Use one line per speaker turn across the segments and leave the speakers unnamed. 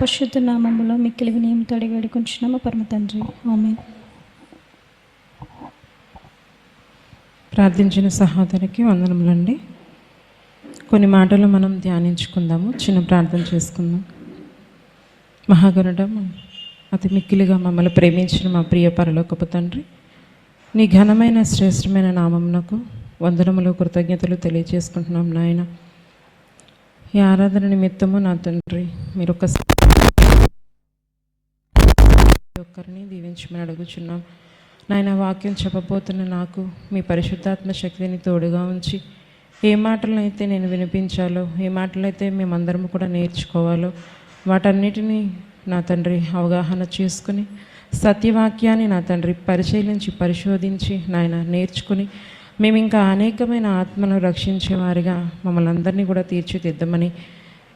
పరిశుద్ధ నామములో మిక్కిలి వినయంతో అడిగి వేడుకొంచున్నాము పరమ తండ్రి, ఆమేన్.
ప్రార్థించిన సహోదరికి వందనములండి. కొన్ని మాటలు మనం ధ్యానించుకుందాము, చిన్న ప్రార్థన చేసుకుందాం. మహాగరుడ, అతి మిక్కిలిగా మమ్మల్ని ప్రేమించిన మా ప్రియ పరలోకపు తండ్రి, నీ ఘనమైన శ్రేష్టమైన నామమునకు వందనములు కృతజ్ఞతలు తెలియజేసుకుంటున్నాం నాయన. ఈ ఆరాధన నిమిత్తము నా తండ్రి మీరు ఒక్కరిని దీవించమని అడుగుచున్నాం నాయన. వాక్యం చెప్పబోతున్న నాకు మీ పరిశుద్ధాత్మ శక్తిని తోడుగా ఉంచి ఏ మాటలైతే నేను వినిపించాలో, ఏ మాటలైతే మేమందరం కూడా నేర్చుకోవాలో వాటన్నిటినీ నా తండ్రి అవగాహన చేసుకుని సత్యవాక్యాన్ని నా తండ్రి పరిశీలించి పరిశోధించి నాయన నేర్చుకుని మేము ఇంకా అనేకమైన ఆత్మను రక్షించేవారిగా మమ్మల్ని అందరినీ కూడా తీర్చిదిద్దమని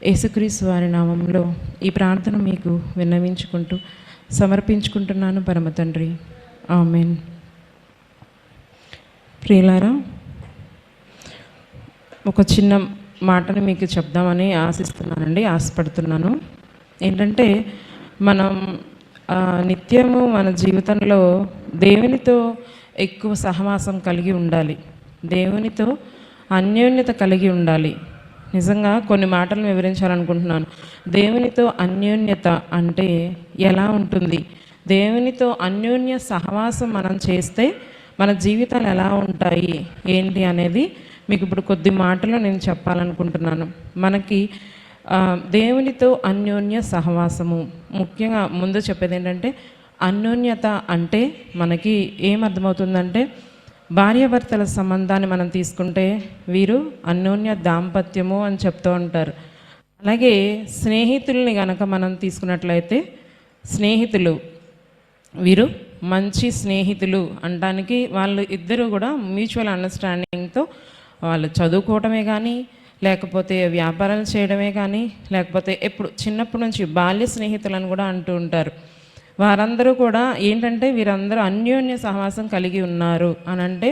యేసుక్రీస్తు వారి నామంలో ఈ ప్రార్థన మీకు విన్నవించుకుంటూ సమర్పించుకుంటున్నాను పరమ తండ్రి, ఆమేన్. ప్రియులారా, ఒక చిన్న మాటను మీకు చెప్దామని ఆశపడుతున్నాను. ఏంటంటే మనం నిత్యము మన జీవితంలో దేవునితో ఎక్కువ సహవాసం కలిగి ఉండాలి, దేవునితో అన్యోన్యత కలిగి ఉండాలి. నిజంగా కొన్ని మాటలు వివరించాలనుకుంటున్నాను. దేవునితో అన్యోన్యత అంటే ఎలా ఉంటుంది, దేవునితో అన్యోన్య సహవాసం మనం చేస్తే మన జీవితాలు ఎలా ఉంటాయి ఏంటి అనేది మీకు ఇప్పుడు కొద్ది మాటలు నేను చెప్పాలనుకుంటున్నాను. మనకి దేవునితో అన్యోన్య సహవాసము, ముఖ్యంగా ముందు చెప్పేది ఏంటంటే అన్యోన్యత అంటే మనకి ఏమర్థమవుతుందంటే భార్యాభర్తల సంబంధాన్ని మనం తీసుకుంటే వీరు అన్యోన్య దాంపత్యము అని చెప్తూ ఉంటారు. అలాగే స్నేహితుల్ని కనుక మనం తీసుకున్నట్లయితే స్నేహితులు, వీరు మంచి స్నేహితులు అనడానికి వాళ్ళు ఇద్దరు కూడా మ్యూచువల్ అండర్స్టాండింగ్తో వాళ్ళు చదువుకోవటమే కానీ, లేకపోతే వ్యాపారాలు చేయడమే కానీ, లేకపోతే ఎప్పుడు చిన్నప్పటి నుంచి బాల్య స్నేహితులను కూడా అంటూ ఉంటారు. వారందరూ కూడా ఏంటంటే వీరందరూ అన్యోన్య సహవాసం కలిగి ఉన్నారు అని అంటే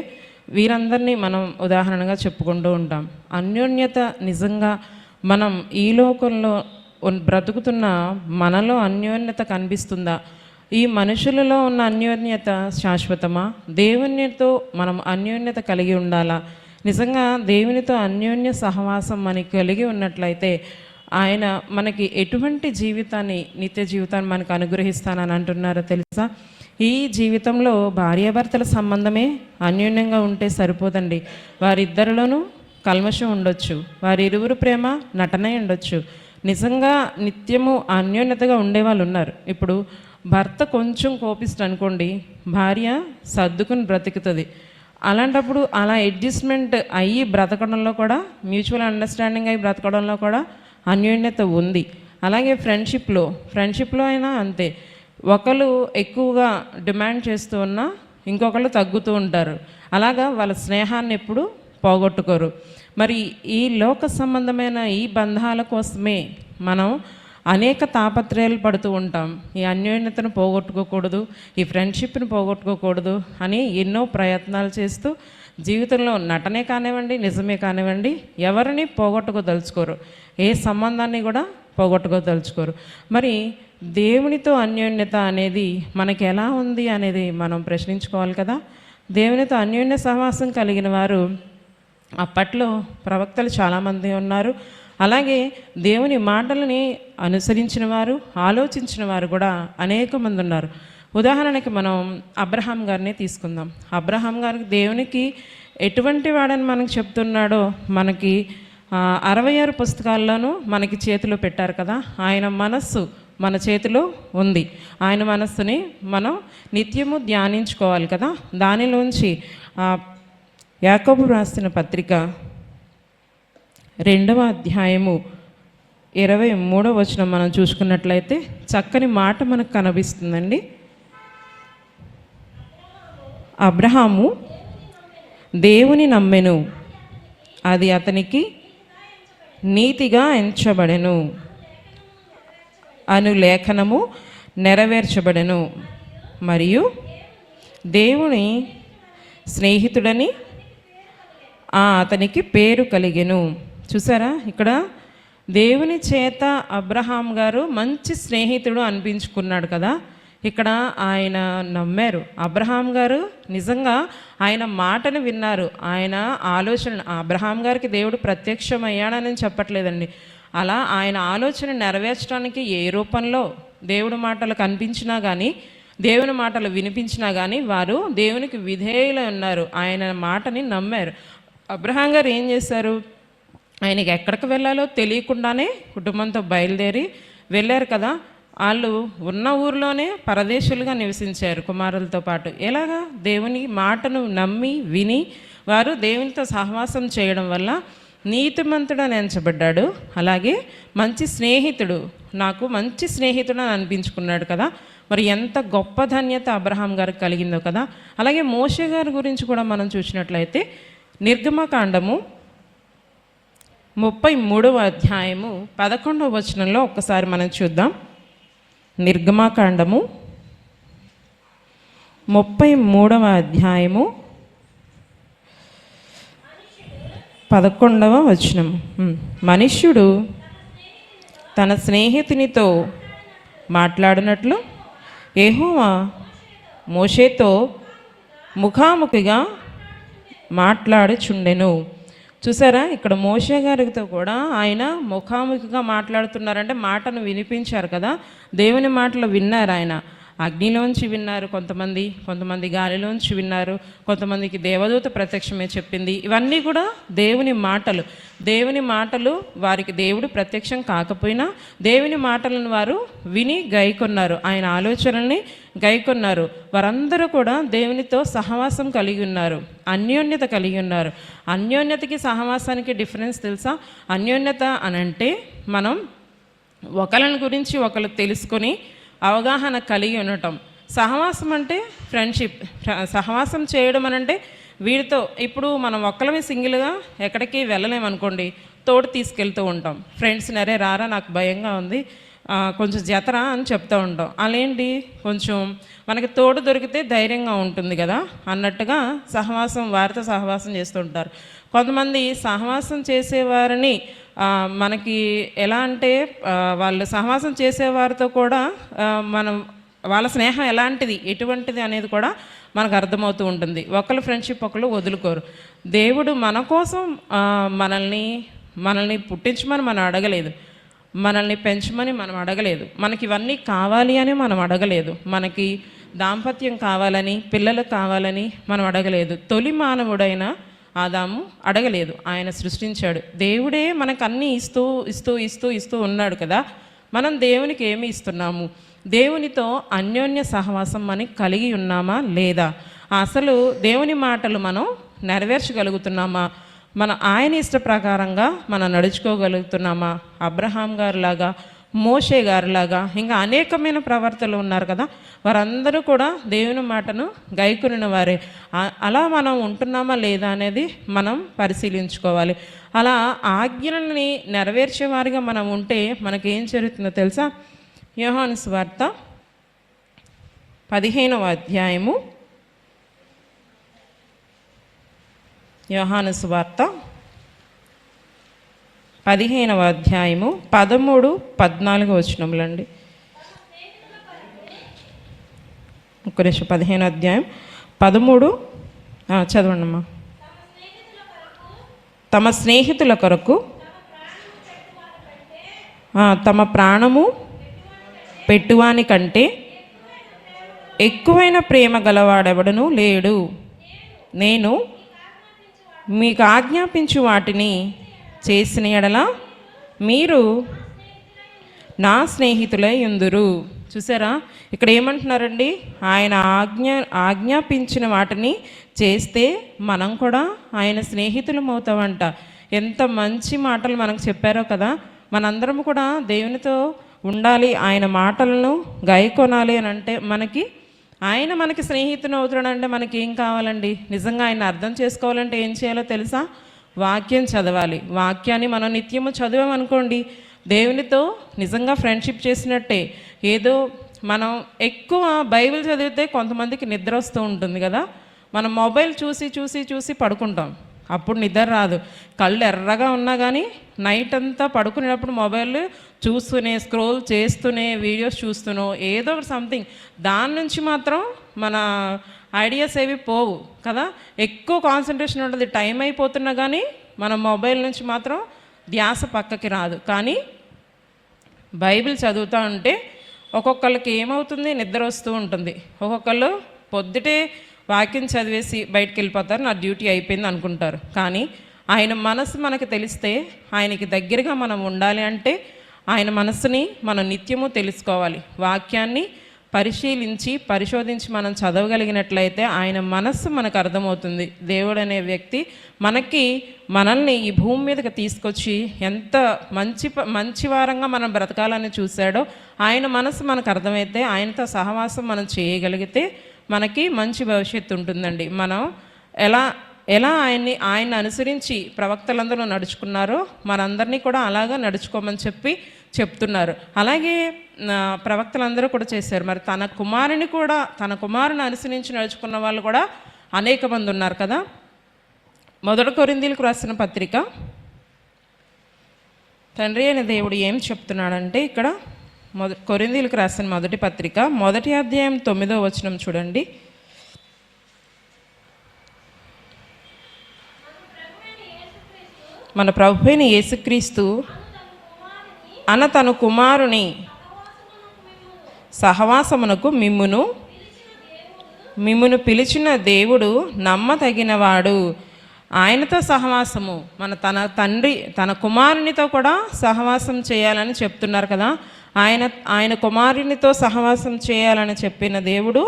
వీరందరినీ మనం ఉదాహరణగా చెప్పుకుంటూ ఉంటాం. అన్యోన్యత నిజంగా మనం ఈ లోకంలో బ్రతుకుతున్న మనలో అన్యోన్యత కనిపిస్తుందా? ఈ మనుషులలో ఉన్న అన్యోన్యత శాశ్వతమా? దేవునితో మనం అన్యోన్యత కలిగి ఉండాలా? నిజంగా దేవునితో అన్యోన్య సహవాసం మనకి కలిగి ఉన్నట్లయితే ఆయన మనకి ఎటువంటి జీవితాన్ని, నిత్య జీవితాన్ని మనకు అనుగ్రహిస్తానని అంటున్నారో తెలుసా? ఈ జీవితంలో భార్యాభర్తల సంబంధమే అన్యోన్యంగా ఉంటే సరిపోదండి. వారిద్దరిలోనూ కల్మషం ఉండొచ్చు, వారి ఇరువురు ప్రేమ నటనే ఉండొచ్చు. నిజంగా నిత్యము అన్యోన్యతగా ఉండేవాళ్ళు ఉన్నారు. ఇప్పుడు భర్త కొంచెం కోపిస్తాడు అనుకోండి, భార్య సర్దుకుని బ్రతుకుతుంది. అలాంటప్పుడు అలా అడ్జస్ట్మెంట్ అయ్యి బ్రతకడంలో కూడా, మ్యూచువల్ అండర్స్టాండింగ్ అయ్యి బ్రతకడంలో కూడా అన్యోన్యత ఉంది. అలాగే ఫ్రెండ్షిప్లో అయినా అంతే. ఒకరు ఎక్కువగా డిమాండ్ చేస్తూ ఉన్నా ఇంకొకళ్ళు తగ్గుతూ ఉంటారు. అలాగా వాళ్ళ స్నేహాన్ని ఎప్పుడు పోగొట్టుకోరు. మరి ఈ లోక సంబంధమైన ఈ బంధాల కోసమే మనం అనేక తాపత్రయాలు పడుతూ ఉంటాం. ఈ అన్యోన్యతను పోగొట్టుకోకూడదు, ఈ ఫ్రెండ్షిప్ని పోగొట్టుకోకూడదు అని ఎన్నో ప్రయత్నాలు చేస్తూ జీవితంలో నటనే కానివ్వండి, నిజమే కానివ్వండి, ఎవరిని పోగొట్టుకోదలుచుకోరు, ఏ సంబంధాన్ని కూడా పోగొట్టుకోదలుచుకోరు. మరి దేవునితో అన్యోన్యత అనేది మనకి ఎలా ఉంది అనేది మనం ప్రశ్నించుకోవాలి కదా. దేవునితో అన్యోన్య సహవాసం కలిగిన వారు అప్పట్లో ప్రవక్తలు చాలామంది ఉన్నారు. అలాగే దేవుని మాటలని అనుసరించిన వారు, ఆలోచించిన వారు కూడా అనేక మంది ఉన్నారు. ఉదాహరణకి మనం అబ్రహాం గారిని తీసుకుందాం. అబ్రహాం గారికి దేవునికి ఎటువంటి వాడని మనకు చెప్తున్నాడో మనకి 66 పుస్తకాల్లోనూ మనకి చేతిలో పెట్టారు కదా. ఆయన మనస్సు మన చేతిలో ఉంది. ఆయన మనస్సుని మనం నిత్యము ధ్యానించుకోవాలి కదా. దానిలోంచి యాకోబు రాసిన పత్రిక 2వ అధ్యాయము 23వ వచనం మనం చూసుకున్నట్లయితే చక్కని మాట మనకు కనిపిస్తుందండి. అబ్రహాము దేవుని నమ్మెను, అది అతనికి నీతిగా ఎంచబడెను అను లేఖనము నెరవేర్చబడెను, మరియు దేవుని స్నేహితుడని అతనికి పేరు కలిగెను. చూసారా, ఇక్కడ దేవుని చేత అబ్రహాం గారు మంచి స్నేహితుడు అనిపించుకున్నాడు కదా. ఇక్కడ ఆయన నమ్మారు. అబ్రహాం గారు నిజంగా ఆయన మాటను విన్నారు. ఆయన ఆలోచన, అబ్రహాం గారికి దేవుడు ప్రత్యక్షమయ్యాడని చెప్పట్లేదండి. అలా ఆయన ఆలోచన నెరవేర్చడానికి ఏ రూపంలో దేవుడి మాటలు కనిపించినా కానీ, దేవుని మాటలు వినిపించినా కానీ వారు దేవునికి విధేయులై ఉన్నారు. ఆయన మాటని నమ్మారు. అబ్రహాం గారు ఏం చేశారు? ఆయనకి ఎక్కడికి వెళ్ళాలో తెలియకుండానే కుటుంబంతో బయలుదేరి వెళ్ళారు కదా. వాళ్ళు ఉన్న ఊరిలోనే పరదేశులుగా నివసించారు కుమారులతో పాటు. ఎలాగా? దేవుని మాటను నమ్మి విని వారు దేవునితో సహవాసం చేయడం వల్ల నీతిమంతుడు అని ఎంచబడ్డాడు. అలాగే మంచి స్నేహితుడు, నాకు మంచి స్నేహితుడు అని అనిపించుకున్నాడు కదా. మరి ఎంత గొప్ప ధన్యత అబ్రహాం గారికి కలిగిందో కదా. అలాగే మోషే గారి గురించి కూడా మనం చూసినట్లయితే నిర్గమకాండము 33వ అధ్యాయము 11వ వచనంలో ఒక్కసారి మనం చూద్దాం. నిర్గమకాండము 33వ అధ్యాయము 11వ వచనం. మనుష్యుడు తన స్నేహితునితో మాట్లాడినట్లు యెహోవా మోషేతో ముఖాముఖిగా మాట్లాడుచుండెను. చూసారా, ఇక్కడ మోషే గారితో కూడా ఆయన ముఖాముఖిగా మాట్లాడుతున్నారంటే మాటను వినిపించారు కదా. దేవుని మాటలు విన్నారు. ఆయన అగ్నిలోంచి విన్నారు, కొంతమంది గాలిలోంచి విన్నారు, కొంతమందికి దేవదూత ప్రత్యక్షమే చెప్పింది. ఇవన్నీ కూడా దేవుని మాటలు. దేవుని మాటలు వారికి దేవుడు ప్రత్యక్షం కాకపోయినా దేవుని మాటలను వారు విని గైకొన్నారు. ఆయన ఆలోచనల్ని గైకొన్నారు. వారందరూ కూడా దేవునితో సహవాసం కలిగి ఉన్నారు, అన్యోన్యత కలిగి ఉన్నారు. అన్యోన్యతకి సహవాసానికి డిఫరెన్స్ తెలుసా? అన్యోన్యత అనంటే మనం ఒకళ్ళని గురించి ఒకరు తెలుసుకొని అవగాహన కలిగి ఉండటం. సహవాసం అంటే ఫ్రెండ్షిప్. సహవాసం చేయడం అనంటే వీడితో ఇప్పుడు మనం ఒక్కలమే సింగిల్గా ఎక్కడికి వెళ్ళలేమనుకోండి, తోడు తీసుకెళ్తూ ఉంటాం. ఫ్రెండ్స్ నరే రారా, నాకు భయంగా ఉంది, కొంచెం జతరా అని చెప్తూ ఉంటాం. అలాంటి కొంచెం మనకి తోడు దొరికితే ధైర్యంగా ఉంటుంది కదా అన్నట్టుగా వారితో సహవాసం చేస్తుంటారు. కొంతమంది సహవాసం చేసేవారిని మనకి ఎలా అంటే వాళ్ళు సహవాసం చేసేవారితో కూడా మనం వాళ్ళ స్నేహం ఎటువంటిది అనేది కూడా మనకు అర్థమవుతూ ఉంటుంది. ఒకళ్ళు ఫ్రెండ్షిప్ ఒకళ్ళు వదులుకోరు. దేవుడు మన కోసం మనల్ని పుట్టించమని మనం అడగలేదు, మనల్ని పెంచమని మనం అడగలేదు, మనకి ఇవన్నీ కావాలి అని మనం అడగలేదు, మనకి దాంపత్యం కావాలని పిల్లలు కావాలని మనం అడగలేదు. తొలి మానవుడైన ఆదాము అడగలేదు, ఆయన సృష్టించాడు. దేవుడే మనకు అన్నీ ఇస్తూ ఇస్తూ ఇస్తూ ఇస్తూ ఉన్నాడు కదా. మనం దేవునికి ఏమి ఇస్తున్నాము? దేవునితో అన్యోన్య సహవాసం మనం కలిగి ఉన్నామా లేదా? అసలు దేవుని మాటలు మనం నెరవేర్చగలుగుతున్నామా? మన ఆయన ఇష్ట ప్రకారంగా మనం నడుచుకోగలుగుతున్నామా? అబ్రహాం గారిలాగా, మోషే గారిలాగా ఇంకా అనేకమైన ప్రవర్తనలు ఉన్నారు కదా, వారందరూ కూడా దేవుని మాటను గైకొనిన వారే. అలా మనం ఉంటున్నామా లేదా అనేది మనం పరిశీలించుకోవాలి. అలా ఆజ్ఞలని నెరవేర్చేవారిగా మనం ఉంటే మనకేం జరుగుతుందో తెలుసా? యోహాను సువార్త 15వ అధ్యాయము, యోహాను సువార్త 15వ అధ్యాయము 13-14 వచనములండి. ఒక్క నిమిషం. 15వ అధ్యాయం 13 చదవండి అమ్మా. తమ స్నేహితుల కొరకు తమ ప్రాణము పెట్టువాని కంటే ఎక్కువైన ప్రేమ గలవాడెవడను లేడు. నేను మీకు ఆజ్ఞాపించు వాటిని చేసిన ఎడల మీరు నా స్నేహితులై ఉందురు. చూసారా, ఇక్కడ ఏమంటున్నారండి? ఆయన ఆజ్ఞాపించిన వాటిని చేస్తే మనం కూడా ఆయన స్నేహితులం అవుతామంట. ఎంత మంచి మాటలు మనకు చెప్పారో కదా. మనందరం కూడా దేవునితో ఉండాలి, ఆయన మాటలను గైకొనాలి అని అంటే మనకి స్నేహితుని అవుతాడంటే మనకి ఏం కావాలండి? నిజంగా ఆయన అర్థం చేసుకోవాలంటే ఏం చేయాలో తెలుసా? వాక్యం చదవాలి. వాక్యాన్ని మనం నిత్యము చదివామనుకోండి, దేవునితో నిజంగా ఫ్రెండ్షిప్ చేసినట్టే. ఏదో మనం ఎక్కువ బైబిల్ చదివితే కొంతమందికి నిద్ర వస్తూ ఉంటుంది కదా. మనం మొబైల్ చూసి చూసి చూసి పడుకుంటాం. అప్పుడు నిద్ర రాదు. కళ్ళు ఎర్రగా ఉన్నా కానీ నైట్ అంతా పడుకునేటప్పుడు మొబైల్ చూస్తూనే, స్క్రోల్ చేస్తూనే, వీడియోస్ చూస్తూనో ఏదో ఒకటి సంథింగ్, దాని నుంచి మాత్రం మన ఐడియాస్ ఏవి పోవు కదా. ఎక్కువ కాన్సన్ట్రేషన్ ఉంటుంది. టైం అయిపోతున్నా కానీ మన మొబైల్ నుంచి మాత్రం ధ్యాస పక్కకి రాదు. కానీ బైబిల్ చదువుతూ ఉంటే ఒక్కొక్కళ్ళకి ఏమవుతుంది, నిద్ర వస్తూ ఉంటుంది. ఒక్కొక్కళ్ళు పొద్దుటే వాక్యం చదివేసి బయటికి వెళ్ళిపోతారు, నా డ్యూటీ అయిపోయింది అనుకుంటారు. కానీ ఆయన మనసు మనకు తెలిస్తే, ఆయనకి దగ్గరగా మనం ఉండాలి అంటే ఆయన మనసుని మనం నిత్యము తెలుసుకోవాలి. వాక్యాన్ని పరిశీలించి పరిశోధించి మనం చదవగలిగినట్లయితే ఆయన మనస్సు మనకు అర్థమవుతుంది. దేవుడు అనే వ్యక్తి మనల్ని ఈ భూమి మీదకి తీసుకొచ్చి ఎంత మంచి వారంగా మనం బ్రతకాలని చూశాడో ఆయన మనసు మనకు అర్థమైతే, ఆయనతో సహవాసం మనం చేయగలిగితే మనకి మంచి భవిష్యత్తు ఉంటుందండి. మనం ఎలా ఆయన అనుసరించి ప్రవక్తలందరూ నడుచుకున్నారో మనందరినీ కూడా అలాగా నడుచుకోమని చెప్తున్నారు. అలాగే ప్రవక్తలందరూ కూడా చేశారు. మరి తన కుమారుని అనుసరించి నడుచుకున్న వాళ్ళు కూడా అనేక మంది ఉన్నారు కదా. 1 కొరింథీయులకు రాసిన పత్రిక, తండ్రి అయిన దేవుడు ఏం చెప్తున్నాడంటే ఇక్కడ కొరింథీయులకు రాసిన మొదటి పత్రిక 1వ అధ్యాయం 9వ వచనం చూడండి. మన ప్రభువైన యేసుక్రీస్తు తన కుమారుని సహవాసమునకు మిమ్మును పిలిచిన దేవుడు నమ్మదగినవాడు. ఆయనతో సహవాసము, తన తండ్రి తన కుమారునితో కూడా సహవాసం చేయాలని చెప్తున్నారు కదా. ఆయన కుమారునితో సహవాసం చేయాలని చెప్పిన దేవుడు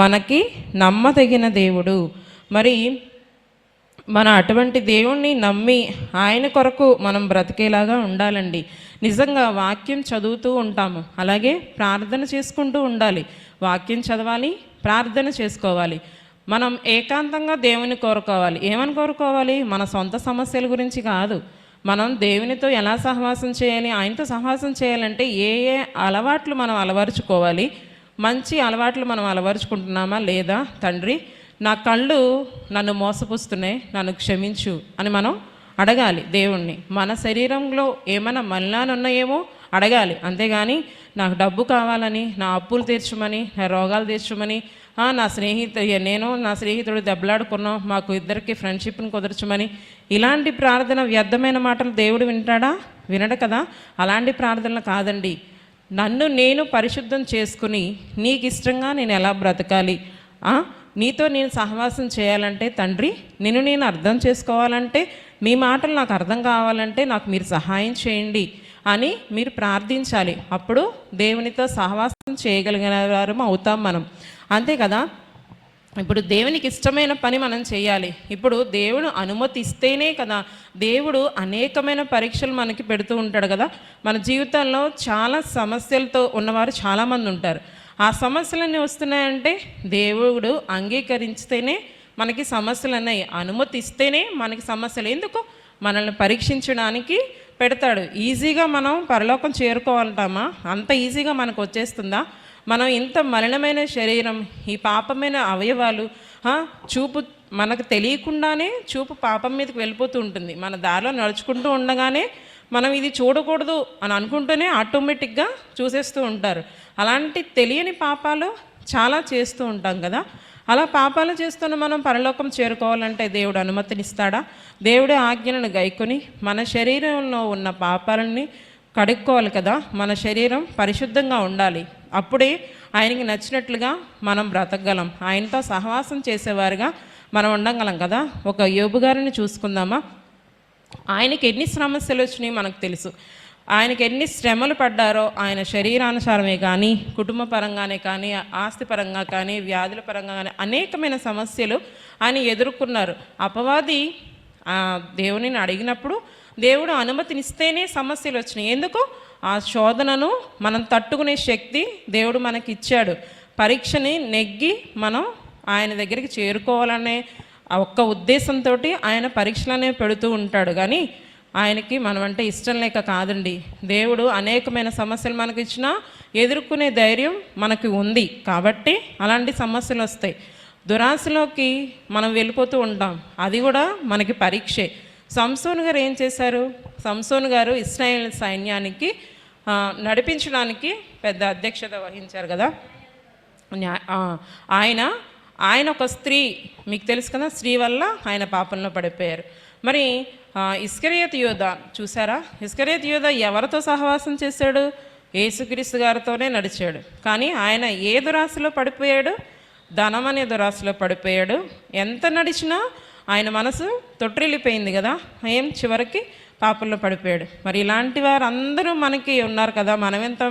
మనకి నమ్మదగిన దేవుడు. మరి మన అటువంటి దేవుణ్ణి నమ్మి ఆయన కొరకు మనం బ్రతికేలాగా ఉండాలండి. నిజంగా వాక్యం చదువుతూ ఉంటాము, అలాగే ప్రార్థన చేసుకుంటూ ఉండాలి. వాక్యం చదవాలి, ప్రార్థన చేసుకోవాలి. మనం ఏకాంతంగా దేవుని కోరుకోవాలి. ఏమని కోరుకోవాలి? మన సొంత సమస్యల గురించి కాదు. మనం దేవునితో ఎలా సహవాసం చేయాలి, ఆయనతో సహవాసం చేయాలంటే ఏ అలవాట్లు మనం అలవరుచుకోవాలి, మంచి అలవాట్లు మనం అలవరుచుకుంటున్నామా లేదా. తండ్రి, నా కళ్ళు నన్ను మోసపుస్తున్నాయి, నన్ను క్షమించు అని మనం అడగాలి దేవుణ్ణి. మన శరీరంలో ఏమైనా మలినాలు ఉన్నాయేమో అడగాలి. అంతేగాని నాకు డబ్బు కావాలని, నా అప్పులు తీర్చమని, నా రోగాలు తీర్చమని, నా స్నేహితుడు దెబ్బలాడుకున్నాం, మాకు ఇద్దరికి ఫ్రెండ్షిప్ని కుదర్చమని, ఇలాంటి ప్రార్థన వ్యర్థమైన మాటలు దేవుడు వినడు కదా. అలాంటి ప్రార్థనలు కాదండి. నన్ను నేను పరిశుద్ధం చేసుకుని నీకు ఇష్టంగా నేను ఎలా బ్రతకాలి, నీతో నేను సహవాసం చేయాలంటే తండ్రి, నేను అర్థం చేసుకోవాలంటే, మీ మాటలు నాకు అర్థం కావాలంటే నాకు మీరు సహాయం చేయండి అని మీరు ప్రార్థించాలి. అప్పుడు దేవునితో సహవాసం చేయగలిగిన వారు అవుతాం మనం. అంతే కదా. ఇప్పుడు దేవునికి ఇష్టమైన పని మనం చేయాలి. ఇప్పుడు దేవుడు అనుమతి ఇస్తేనే కదా. దేవుడు అనేకమైన పరీక్షలు మనకి పెడుతూ ఉంటాడు కదా. మన జీవితంలో చాలా సమస్యలతో ఉన్నవారు చాలామంది ఉంటారు. ఆ సమస్యలన్నీ వస్తున్నాయంటే దేవుడు అంగీకరిస్తేనే మనకి సమస్యలు అన్నాయి. అనుమతి ఇస్తేనే మనకి సమస్యలు. ఎందుకు? మనల్ని పరీక్షించడానికి పెడతాడు. ఈజీగా మనం పరలోకం చేరుకోవాలంటామా? అంత ఈజీగా మనకు వచ్చేస్తుందా? మనం ఇంత మలినమైన శరీరం, ఈ పాపమైన అవయవాలు, చూపు మనకు తెలియకుండానే చూపు పాపం మీదకి వెళ్ళిపోతూ ఉంటుంది. మన దారిలో నడుచుకుంటూ ఉండగానే మనం ఇది చూడకూడదు అని అనుకుంటూనే ఆటోమేటిక్గా చూసేస్తూ ఉంటారు. అలాంటి తెలియని పాపాలు చాలా చేస్తూ ఉంటాం కదా. అలా పాపాలు చేస్తున్న మనం పరలోకం చేరుకోవాలంటే దేవుడు అనుమతినిస్తాడా? దేవుడే ఆజ్ఞలను గైకొని మన శరీరంలో ఉన్న పాపాలని కడుక్కోవాలి కదా. మన శరీరం పరిశుద్ధంగా ఉండాలి. అప్పుడే ఆయనకి నచ్చినట్లుగా మనం బ్రతకగలం. ఆయనతో సహవాసం చేసేవారుగా మనం ఉండగలం కదా. ఒక యోబు గారిని చూసుకుందామా. ఆయనకి ఎన్ని సమస్యలు వచ్చినాయి మనకు తెలుసు. ఆయనకి ఎన్ని శ్రమలు పడ్డారో, ఆయన శరీరానుసారమే కానీ, కుటుంబ పరంగానే కానీ, ఆస్తి పరంగా కానీ, వ్యాధుల పరంగా కానీ అనేకమైన సమస్యలు ఆయన ఎదుర్కొన్నారు. అపవాది దేవునిని అడిగినప్పుడు దేవుడు అనుమతినిస్తేనే సమస్యలు వచ్చినాయి. ఎందుకు? ఆ శోధనను మనం తట్టుకునే శక్తి దేవుడు మనకి ఇచ్చాడు. పరీక్షని నెగ్గి మనం ఆయన దగ్గరికి చేరుకోవాలనే ఒక్క ఉద్దేశంతో ఆయన పరీక్షలనే పెడుతూ ఉంటాడు. కానీ ఆయనకి మనం అంటే ఇష్టం లేక కాదండి. దేవుడు అనేకమైన సమస్యలు మనకి ఇచ్చినా ఎదుర్కొనే ధైర్యం మనకి ఉంది కాబట్టి అలాంటి సమస్యలు వస్తాయి. దురాశలోకి మనం వెళ్ళిపోతూ ఉంటాం. అది కూడా మనకి పరీక్షే. సంసోను గారు ఏం చేశారు? సంసోను గారు ఇశ్రాయేల్ సైన్యానికి నడిపించడానికి పెద్ద అధ్యక్షత వహించారు కదా. ఆయన ఒక స్త్రీ, మీకు తెలుసు కదా, స్త్రీ వల్ల ఆయన పాపంలో పడిపోయారు. మరి ఇస్కరియోతు యోధ చూసారా? ఇస్కరియోతు యోధ ఎవరితో సహవాసం చేశాడు? యేసుక్రీస్తు గారితోనే నడిచాడు. కానీ ఆయన ఏ దురాశలో పడిపోయాడు? ధనం అనే దురాశలో పడిపోయాడు. ఎంత నడిచినా ఆయన మనసు తొట్టిల్లిపోయింది కదా, ఏం చివరికి పాపంలో పడిపోయాడు. మరి ఇలాంటి వారు అందరూ మనకి ఉన్నారు కదా. మనమెంత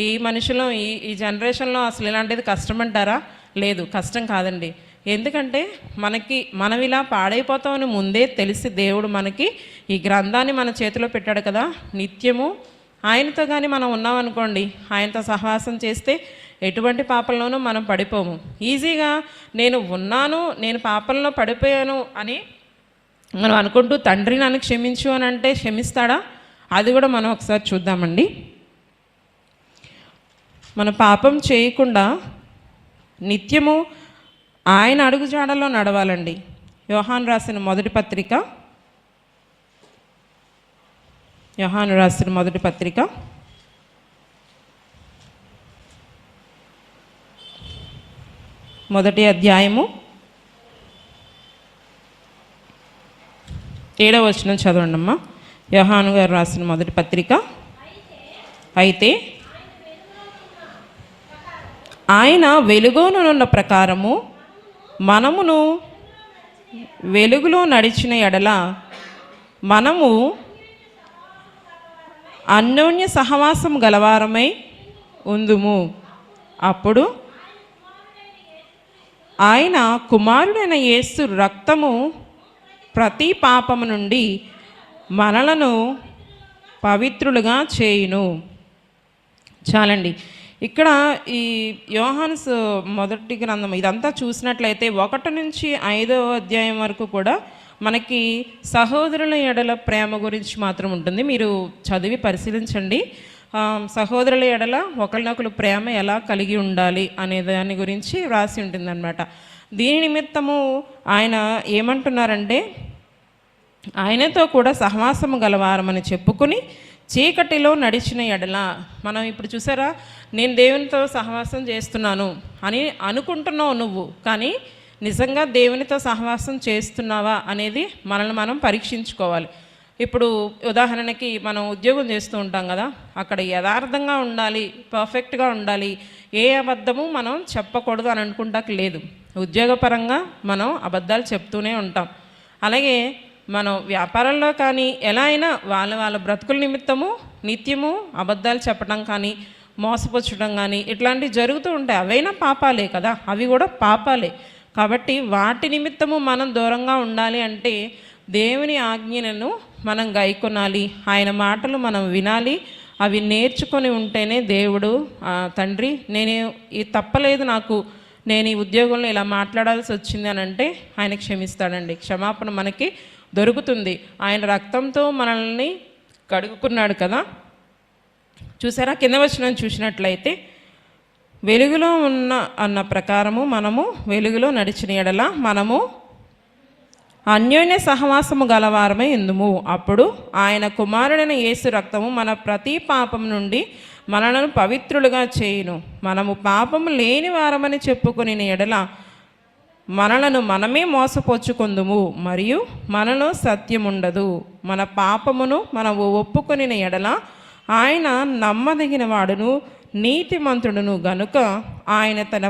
ఈ మనుషులు ఈ జనరేషన్లో అసలు ఇలాంటిది కష్టం అంటారా? లేదు, కష్టం కాదండి. ఎందుకంటే మనం ఇలా పాడైపోతామని ముందే తెలిసి దేవుడు మనకి ఈ గ్రంథాన్ని మన చేతిలో పెట్టాడు కదా. నిత్యము ఆయనతో కానీ మనం ఉన్నామనుకోండి, ఆయనతో సహవాసం చేస్తే ఎటువంటి పాపంలోనూ మనం పడిపోము. ఈజీగా నేను పాపంలో పడిపోయాను అని మనం అనుకుంటూ తండ్రి నన్ను క్షమించు అని అంటే క్షమిస్తాడా? అది కూడా మనం ఒకసారి చూద్దామండి. మన పాపం చేయకుండా నిత్యము ఆయన అడుగుజాడల్లో నడవాలండి. యోహాను రాసిన మొదటి పత్రిక 1 అధ్యాయము 7వ వచనం చదవండి అమ్మా. యోహాను గారు రాసిన మొదటి పత్రిక. అయితే ఆయన వెలుగులోనున్న ప్రకారము మనమును వెలుగులో నడిచిన ఎడల మనము అన్యోన్య సహవాసం గలవారమై ఉందుము. అప్పుడు ఆయన కుమారుడైన యేసు రక్తము ప్రతి పాపము నుండి మనలను పవిత్రులుగా చేయును. చాలండి. ఇక్కడ ఈ యోహాను మొదటి గ్రంథం ఇదంతా చూసినట్లయితే 1 నుంచి 5వ అధ్యాయం వరకు కూడా మనకి సహోదరుల ఎడల ప్రేమ గురించి మాత్రం ఉంటుంది. మీరు చదివి పరిశీలించండి. సహోదరుల ఎడల ఒకరినొకరు ప్రేమ ఎలా కలిగి ఉండాలి అనే దాని గురించి రాసి ఉంటుందన్నమాట. దీని నిమిత్తము ఆయన ఏమంటున్నారంటే, ఆయనతో కూడా సహవాసము గలవారమని చెప్పుకుని చీకటిలో నడిచిన ఎడల, మనం ఇప్పుడు చూసారా, నేను దేవునితో సహవాసం చేస్తున్నాను అని అనుకుంటున్నావు నువ్వు, కానీ నిజంగా దేవునితో సహవాసం చేస్తున్నావా అనేది మనల్ని మనం పరీక్షించుకోవాలి. ఇప్పుడు ఉదాహరణకి మనం ఉద్యోగం చేస్తూ ఉంటాం కదా, అక్కడ యథార్థంగా ఉండాలి, పర్ఫెక్ట్గా ఉండాలి, ఏ అబద్ధము మనం చెప్పకూడదు అని అనుకుంటాక లేదు. ఉద్యోగపరంగా మనం అబద్ధాలు చెప్తూనే ఉంటాం. అలాగే మనం వ్యాపారంలో కానీ ఎలా అయినా వాళ్ళ బ్రతుకుల నిమిత్తము నిత్యము అబద్ధాలు చెప్పడం కానీ మోసపుచ్చడం కానీ ఇట్లాంటివి జరుగుతూ ఉంటాయి. అవైనా పాపాలే కదా, అవి కూడా పాపాలే. కాబట్టి వాటి నిమిత్తము మనం దూరంగా ఉండాలి అంటే దేవుని ఆజ్ఞలను మనం గైకొనాలి, ఆయన మాటలు మనం వినాలి. అవి నేర్చుకొని ఉంటేనే దేవుడు తండ్రి నేను ఇది తప్పలేదు, నేను ఈ ఉద్యోగంలో ఇలా మాట్లాడాల్సి వచ్చింది అని అంటే ఆయన క్షమిస్తాడండి. క్షమాపణ మనకి దొరుకుతుంది. ఆయన రక్తంతో మనల్ని కడుగుకున్నాడు కదా. చూసారా, కింద వచనం చూసినట్లయితే వెలుగులో అన్న ప్రకారము మనము వెలుగులో నడిచిన ఎడల మనము అన్యోన్య సహవాసము గలవారమై ఉందుము. అప్పుడు ఆయన కుమారుడైన యేసు రక్తము మన ప్రతి పాపం నుండి మనలను పవిత్రులుగా చేయును. మనము పాపము లేని వారమని చెప్పుకుని ఎడల మనలను మనమే మోసపోచుకుందుము, మరియు మనలో సత్యముండదు. మన పాపమును మనము ఒప్పుకొని ఎడల ఆయన నమ్మదగిన వాడును నీతిమంతుడును గనుక ఆయన తన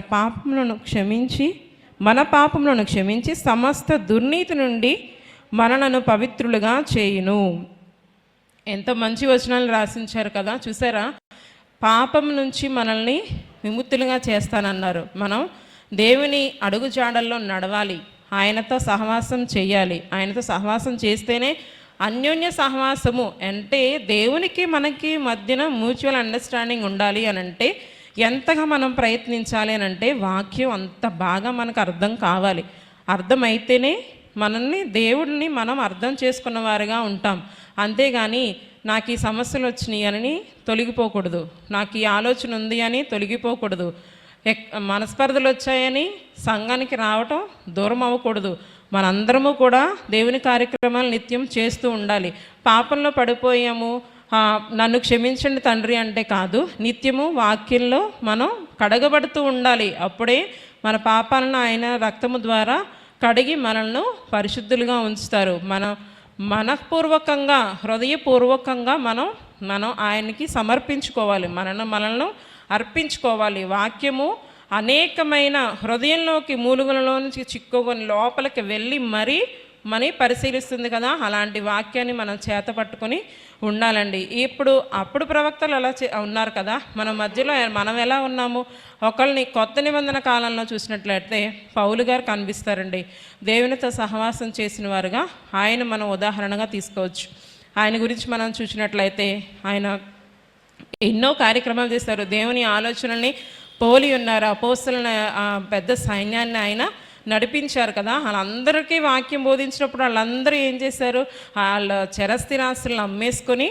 మన పాపములను క్షమించి సమస్త దుర్నీతి నుండి మనలను పవిత్రులుగా చేయును. ఎంత మంచి వచనాలు రాసించారు కదా. చూసారా, పాపం నుంచి మనల్ని విముక్తులుగా చేస్తానన్నారు. మనం దేవుని అడుగుజాడల్లో నడవాలి, ఆయనతో సహవాసం చేయాలి. ఆయనతో సహవాసం చేస్తేనే అన్యోన్య సహవాసము అంటే దేవునికి మనకి మధ్యన మ్యూచువల్ అండర్స్టాండింగ్ ఉండాలి అని అంటే ఎంతగా మనం ప్రయత్నించాలి అని అంటే వాక్యం అంత బాగా మనకు అర్థం కావాలి. అర్థమైతేనే దేవుడిని మనం అర్థం చేసుకున్న వారుగా ఉంటాం. అంతేగాని నాకు ఈ సమస్యలు వచ్చినాయి అని తొలగిపోకూడదు, నాకు ఈ ఆలోచన ఉంది అని తొలగిపోకూడదు. మనస్పర్ధలు వచ్చాయని సంఘానికి రావటం దూరం అవ్వకూడదు. మనందరము కూడా దేవుని కార్యక్రమాలు నిత్యం చేస్తూ ఉండాలి. పాపంలో పడిపోయాము, నన్ను క్షమించండి తండ్రి అంటే కాదు, నిత్యము వాక్యంలో మనం కడగబడుతూ ఉండాలి. అప్పుడే మన పాపాలను ఆయన రక్తము ద్వారా కడిగి మనల్ని పరిశుద్ధులుగా ఉంచుతారు. మనపూర్వకంగా హృదయపూర్వకంగా మనం ఆయనకి సమర్పించుకోవాలి, మనల్ని అర్పించుకోవాలి. వాక్యము అనేకమైన హృదయంలోకి మూలుగులలో నుంచి చిక్కుకొని లోపలికి వెళ్ళి మరీ పరిశీలిస్తుంది కదా. అలాంటి వాక్యాన్ని మనం చేత పట్టుకొని ఉండాలండి. అప్పుడు ప్రవక్తలు అలా ఉన్నారు కదా, మన మధ్యలో మనం ఎలా ఉన్నాము? ఒకళ్ళని కొత్త నిబంధన కాలంలో చూసినట్లయితే పౌలు గారు కనిపిస్తారండి. దేవునితో సహవాసం చేసిన వారుగా ఆయన మనం ఉదాహరణగా తీసుకోవచ్చు. ఆయన గురించి మనం చూసినట్లయితే ఆయన ఎన్నో కార్యక్రమాలు చేస్తారు. దేవుని ఆలోచనల్ని పోలి ఉన్నారు. అపోస్తలుని పెద్ద సైన్యాన్ని ఆయన నడిపించారు కదా. వాళ్ళందరికీ వాక్యం బోధించినప్పుడు వాళ్ళందరూ ఏం చేశారు? వాళ్ళ చరస్థిరాస్తులను అమ్మేసుకొని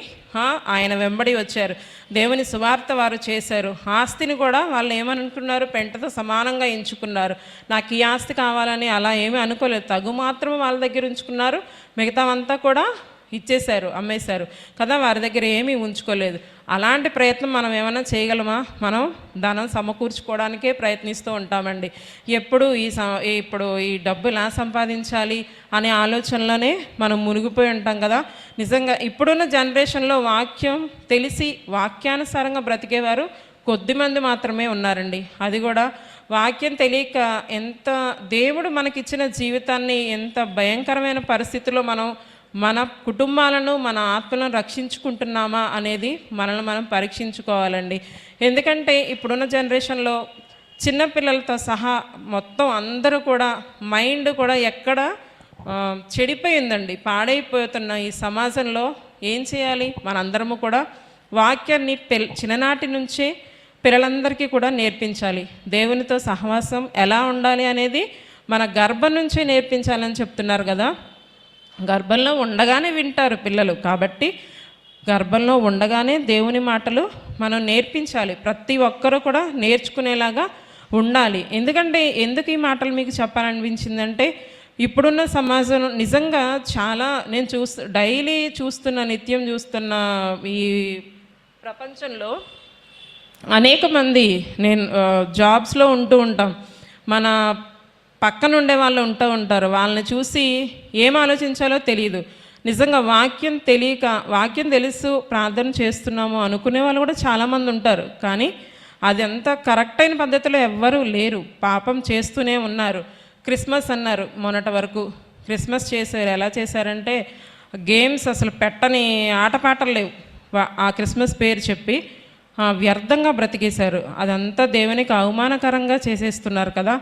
ఆయన వెంబడి వచ్చారు. దేవుని సువార్త వారు చేశారు. ఆస్తిని కూడా వాళ్ళు ఏమనుకున్నారు? పెంటతో సమానంగా ఎంచుకున్నారు. నాకు ఈ ఆస్తి కావాలని అలా ఏమీ అనుకోలేదు. తగు మాత్రం వాళ్ళ దగ్గర ఉంచుకున్నారు, మిగతావంతా కూడా ఇచ్చేశారు, అమ్మేశారు కదా. వారి దగ్గర ఏమీ ఉంచుకోలేదు. అలాంటి ప్రయత్నం మనం ఏమైనా చేయగలమా? మనం ధనం సమకూర్చుకోవడానికే ప్రయత్నిస్తూ ఉంటామండి. ఇప్పుడు ఈ డబ్బు ఎలా సంపాదించాలి అనే ఆలోచనలోనే మనం మునిగిపోయి ఉంటాం కదా. నిజంగా ఇప్పుడున్న జనరేషన్లో వాక్యం తెలిసి వాక్యానుసారంగా బ్రతికేవారు కొద్దిమంది మాత్రమే ఉన్నారండి. అది కూడా వాక్యం తెలియక దేవుడు మనకిచ్చిన జీవితాన్ని ఎంత భయంకరమైన పరిస్థితుల్లో మన కుటుంబాలను, మన ఆత్మలను రక్షించుకుంటున్నామా అనేది మనల్ని మనం పరీక్షించుకోవాలండి. ఎందుకంటే ఇప్పుడున్న జనరేషన్లో చిన్నపిల్లలతో సహా మొత్తం అందరూ కూడా మైండ్ కూడా ఎక్కడ చెడిపోయిందండి, పాడైపోతున్న ఈ సమాజంలో ఏం చేయాలి? మనందరము కూడా వాక్యాన్ని చిన్ననాటి నుంచే పిల్లలందరికీ కూడా నేర్పించాలి. దేవునితో సహవాసం ఎలా ఉండాలి అనేది మన గర్భం నుంచే నేర్పించాలని చెప్తున్నారు కదా. గర్భంలో ఉండగానే వింటారు పిల్లలు, కాబట్టి గర్భంలో ఉండగానే దేవుని మాటలు మనం నేర్పించాలి. ప్రతి ఒక్కరూ కూడా నేర్చుకునేలాగా ఉండాలి. ఎందుకు ఈ మాటలు మీకు చెప్పాలనిపించిందంటే, ఇప్పుడున్న సమాజం నిజంగా చాలా నేను నిత్యం చూస్తున్న ఈ ప్రపంచంలో అనేక మంది నేను జాబ్స్లో ఉంటూ ఉంటాం, మన పక్కన ఉండే వాళ్ళు ఉంటారు. వాళ్ళని చూసి ఏం ఆలోచించాలో తెలియదు. నిజంగా వాక్యం తెలియక, వాక్యం తెలుసు ప్రార్థన చేస్తున్నాము అనుకునే వాళ్ళు కూడా చాలామంది ఉంటారు. కానీ అది అంత కరెక్ట్ అయిన పద్ధతిలో ఎవ్వరూ లేరు, పాపం చేస్తూనే ఉన్నారు. క్రిస్మస్ అన్నారు, మొన్నటి వరకు క్రిస్మస్ చేశారు. ఎలా చేశారంటే గేమ్స్ అసలు పెట్టని ఆటపాటలు లేవు. ఆ క్రిస్మస్ పేరు చెప్పి వ్యర్థంగా బ్రతికేశారు. అదంతా దేవునికి అవమానకరంగా చేసేస్తున్నారు కదా.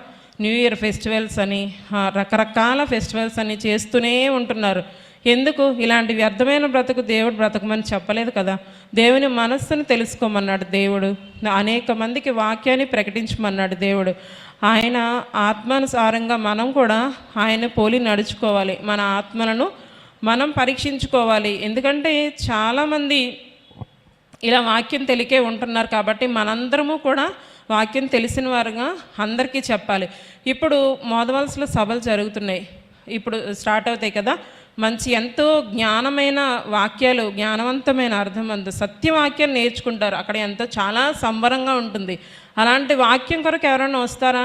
న్యూ ఇయర్ ఫెస్టివల్స్ అని రకరకాల ఫెస్టివల్స్ అని చేస్తూనే ఉంటున్నారు. ఎందుకు? ఇలాంటి వ్యర్థమైన బ్రతుకు దేవుడు బ్రతకమని చెప్పలేదు కదా. దేవుని మనస్సును తెలుసుకోమన్నాడు దేవుడు. అనేక మందికి వాక్యాన్ని ప్రకటించమన్నాడు దేవుడు. ఆయన ఆత్మానుసారంగా మనం కూడా ఆయన పోలి నడుచుకోవాలి. మన ఆత్మలను మనం పరీక్షించుకోవాలి. ఎందుకంటే చాలామంది ఇలా వాక్యం తెలికే ఉంటున్నారు. కాబట్టి మనందరము కూడా వాక్యం తెలిసిన వారుగా అందరికీ చెప్పాలి. ఇప్పుడు మోదవలసలో సభలు జరుగుతున్నాయి, ఇప్పుడు స్టార్ట్ అవుతాయి కదా. ఎంతో జ్ఞానమైన వాక్యాలు, జ్ఞానవంతమైన అర్థమంత సత్యవాక్యాన్ని నేర్చుకుంటారు. అక్కడ చాలా సంబరంగా ఉంటుంది. అలాంటి వాక్యం కొరకు ఎవరైనా వస్తారా?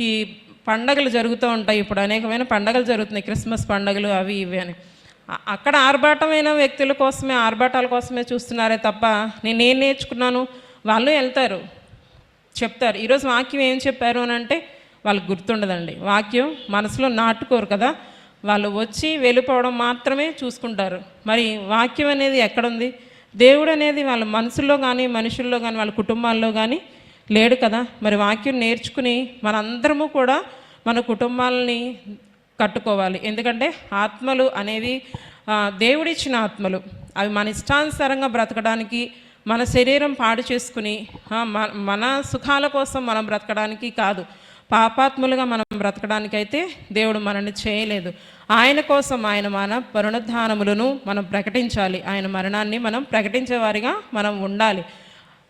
ఈ పండగలు జరుగుతూ ఉంటాయి, ఇప్పుడు అనేకమైన పండగలు జరుగుతున్నాయి, క్రిస్మస్ పండగలు అవి ఇవి అని. అక్కడ ఆర్భాటాల కోసమే చూస్తున్నారే తప్ప నేనేం నేర్చుకున్నాను? వాళ్ళు వెళ్తారు, చెప్తారు. ఈరోజు వాక్యం ఏం చెప్పారు అని అంటే వాళ్ళకి గుర్తుండదండి. వాక్యం మనసులో నాటుకోరు కదా. వాళ్ళు వచ్చి వెళ్ళిపోవడం మాత్రమే చూసుకుంటారు. మరి వాక్యం అనేది ఎక్కడుంది? దేవుడు అనేది వాళ్ళ మనసుల్లో కానీ, మనుషుల్లో కానీ, వాళ్ళ కుటుంబాల్లో కానీ లేడు కదా. మరి వాక్యం నేర్చుకుని మనందరము కూడా మన కుటుంబాలని కట్టుకోవాలి. ఎందుకంటే ఆత్మలు అనేవి దేవుడిచ్చిన ఆత్మలు, అవి మన ఇష్టానుసారంగా బ్రతకడానికి, మన శరీరం పాడు చేసుకుని మన సుఖాల కోసం మనం బ్రతకడానికి కాదు, పాపాత్ములుగా మనం బ్రతకడానికైతే దేవుడు మనల్ని చేయలేదు. ఆయన కోసం మన పునరుద్ధానములను మనం ప్రకటించాలి. ఆయన మరణాన్ని మనం ప్రకటించేవారిగా మనం ఉండాలి.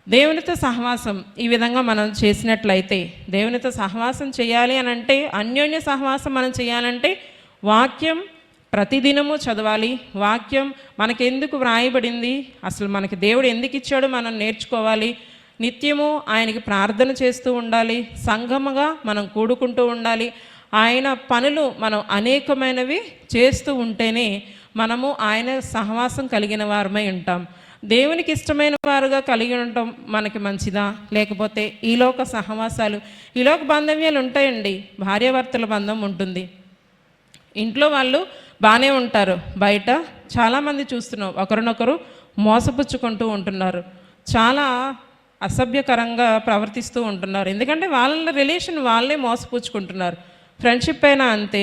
దేవునితో సహవాసం ఈ విధంగా మనం చేసినట్లయితే, దేవునితో సహవాసం చేయాలి అని అంటే, అన్యోన్య సహవాసం మనం చేయాలంటే వాక్యం ప్రతిదినము చదవాలి. వాక్యం మనకెందుకు వ్రాయబడింది, అసలు మనకి దేవుడు ఎందుకు ఇచ్చాడో మనం నేర్చుకోవాలి. నిత్యము ఆయనకి ప్రార్థన చేస్తూ ఉండాలి. సంఘముగా మనం కూడుకుంటూ ఉండాలి. ఆయన పనులు మనం అనేకమైనవి చేస్తూ ఉంటేనే మనము ఆయన సహవాసం కలిగిన వారమై ఉంటాం. దేవునికి ఇష్టమైన వారుగా కలిగి ఉండటం మనకి మంచిదా, లేకపోతే ఈలోక సహవాసాలు, ఈలోక బాంధవ్యాలు ఉంటాయండి. భార్యాభర్తల బంధం ఉంటుంది. ఇంట్లో వాళ్ళు బాగానే ఉంటారు, బయట చాలామంది చూస్తున్నాం ఒకరినొకరు మోసపుచ్చుకుంటూ ఉంటున్నారు, చాలా అసభ్యకరంగా ప్రవర్తిస్తూ ఉంటున్నారు. ఎందుకంటే వాళ్ళ రిలేషన్ వాళ్ళే మోసపుచ్చుకుంటున్నారు. ఫ్రెండ్షిప్ అయినా అంతే,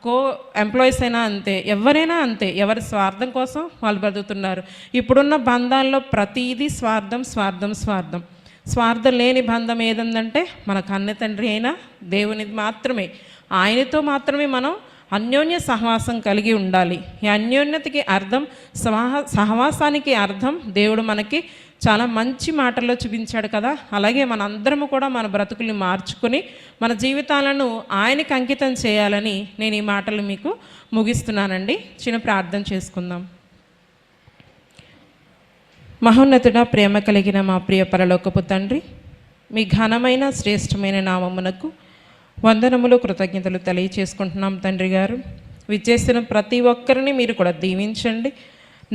కో ఎంప్లాయీస్ అయినా అంతే, ఎవరైనా అంతే. ఎవరి స్వార్థం కోసం వాళ్ళు బతుకుతున్నారు. ఇప్పుడున్న బంధాల్లో ప్రతిదీ స్వార్థం స్వార్థం స్వార్థం. స్వార్థం లేని బంధం ఏదంటే మన కన్న తండ్రి అయినా దేవునిది మాత్రమే. ఆయనతో మాత్రమే మనం అన్యోన్య సహవాసం కలిగి ఉండాలి. ఈ అన్యోన్యతకి అర్థం, సహవాసానికి అర్థం దేవుడు మనకి చాలా మంచి మాటల్లో చూపించాడు కదా. అలాగే మన అందరము కూడా మన బ్రతుకుల్ని మార్చుకొని మన జీవితాలను ఆయనకి అంకితం చేయాలని నేను ఈ మాటలు మీకు ముగిస్తున్నానండి. చిన్న ప్రార్థన చేసుకుందాం. మహోన్నతుడా, ప్రేమ కలిగిన మా ప్రియ పరలోకపు తండ్రి, మీ ఘనమైన శ్రేష్టమైన నామమునకు వందనములు, కృతజ్ఞతలు తెలియచేసుకుంటున్నాం. తండ్రి గారు, విచ్చేసిన ప్రతి ఒక్కరిని మీరు కూడా దీవించండి.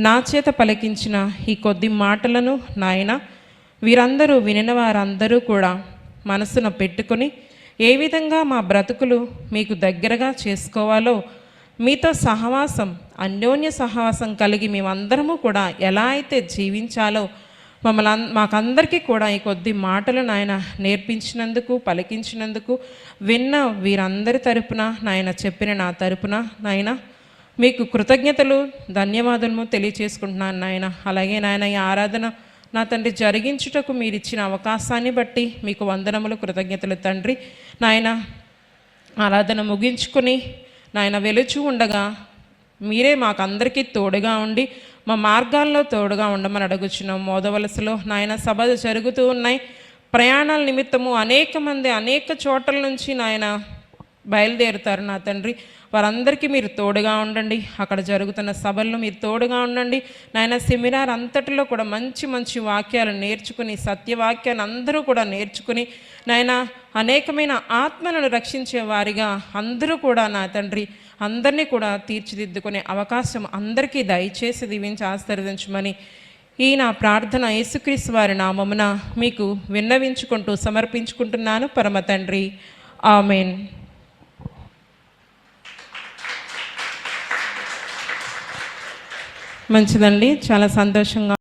నా చేత పలికించిన ఈ కొద్ది మాటలను నాయన వీరందరూ వినిన వారందరూ కూడా మనసున పెట్టుకొని ఏ విధంగా మా బ్రతుకులు మీకు దగ్గరగా చేసుకోవాలో, మీతో సహవాసం, అన్యోన్య సహవాసం కలిగి మేమందరము కూడా ఎలా అయితే జీవించాలో మాకందరికీ కూడా ఈ కొద్ది మాటలు నాయన నేర్పించినందుకు, పలికించినందుకు, విన్న వీరందరి తరపున నాయన, చెప్పిన నా తరపున నాయన మీకు కృతజ్ఞతలు, ధన్యవాదాలు తెలియచేసుకుంటున్నాను నాయన. అలాగే నాయన, ఈ ఆరాధన నా తండ్రి జరిగించుటకు మీరు ఇచ్చిన అవకాశాన్ని బట్టి మీకు వందనములు, కృతజ్ఞతలు తండ్రి. నాయన, ఆరాధన ముగించుకొని నాయన వెలుచు ఉండగా మీరే మాకందరికీ తోడుగా ఉండి మా మార్గాల్లో తోడుగా ఉండమని అడుగుచున్నాం. మోదవలసలో నాయన సభ జరుగుతూ ఉన్నాయి. ప్రయాణాల నిమిత్తము అనేక మంది అనేక చోట్ల నుంచి నాయన బయలుదేరుతారు నా తండ్రి. వారందరికీ మీరు తోడుగా ఉండండి. అక్కడ జరుగుతున్న సభల్లో మీరు తోడుగా ఉండండి నాయన. సెమినార్ అంతటిలో కూడా మంచి మంచి వాక్యాలు నేర్చుకుని, సత్యవాక్యాన్ని అందరూ కూడా నేర్చుకుని నాయన అనేకమైన ఆత్మలను రక్షించే వారిగా అందరూ కూడా నా తండ్రి అందరినీ కూడా తీర్చిదిద్దుకునే అవకాశం అందరికీ దయచేసి దీవించి ఆశీర్వదించమని ఈ నా ప్రార్థన యేసుక్రీస్తు వారి నామమున మీకు విన్నవించుకుంటూ సమర్పించుకుంటున్నాను పరమ తండ్రి. ఆమేన్. మంచిదండి, చాలా సంతోషంగా